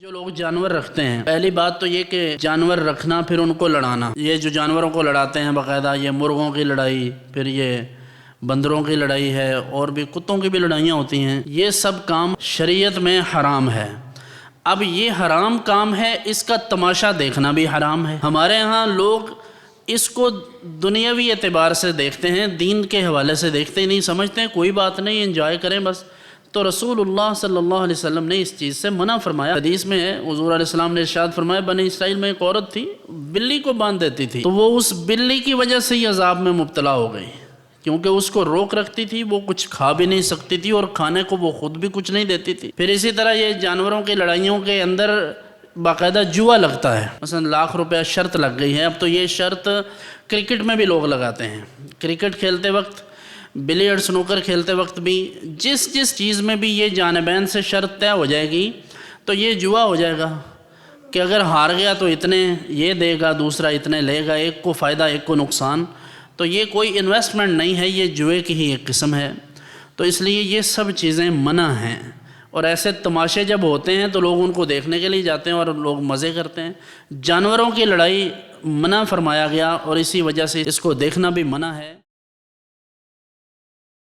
جو لوگ جانور رکھتے ہیں، پہلی بات تو یہ کہ جانور رکھنا پھر ان کو لڑانا، یہ جو جانوروں کو لڑاتے ہیں باقاعدہ، یہ مرغوں کی لڑائی، پھر یہ بندروں کی لڑائی ہے، اور بھی کتوں کی بھی لڑائیاں ہوتی ہیں، یہ سب کام شریعت میں حرام ہے۔ اب یہ حرام کام ہے، اس کا تماشا دیکھنا بھی حرام ہے۔ ہمارے ہاں لوگ اس کو دنیاوی اعتبار سے دیکھتے ہیں، دین کے حوالے سے دیکھتے ہی نہیں، سمجھتے ہیں کوئی بات نہیں، انجوائے کریں بس۔ تو رسول اللہ صلی اللہ علیہ وسلم نے اس چیز سے منع فرمایا۔ حدیث میں ہے، حضور علیہ السلام نے ارشاد فرمایا، بنی اسرائیل میں ایک عورت تھی، بلی کو باندھ دیتی تھی، تو وہ اس بلی کی وجہ سے ہی عذاب میں مبتلا ہو گئی، کیونکہ اس کو روک رکھتی تھی، وہ کچھ کھا بھی نہیں سکتی تھی، اور کھانے کو وہ خود بھی کچھ نہیں دیتی تھی۔ پھر اسی طرح یہ جانوروں کی لڑائیوں کے اندر باقاعدہ جوا لگتا ہے، مثلا ₹1,00,000 شرط لگ گئی ہے۔ اب تو یہ شرط کرکٹ میں بھی لوگ لگاتے ہیں، کرکٹ کھیلتے وقت، بلیئرڈ سنوکر کھیلتے وقت بھی، جس چیز میں بھی یہ جانبین سے شرط طے ہو جائے گی تو یہ جوا ہو جائے گا کہ اگر ہار گیا تو اتنے یہ دے گا، دوسرا اتنے لے گا، ایک کو فائدہ ایک کو نقصان، تو یہ کوئی انویسٹمنٹ نہیں ہے، یہ جوئے کی ہی ایک قسم ہے۔ تو اس لیے یہ سب چیزیں منع ہیں، اور ایسے تماشے جب ہوتے ہیں تو لوگ ان کو دیکھنے کے لیے جاتے ہیں اور لوگ مزے کرتے ہیں۔ جانوروں کی لڑائی منع فرمایا گیا، اور اسی وجہ سے اس کو دیکھنا بھی منع ہے۔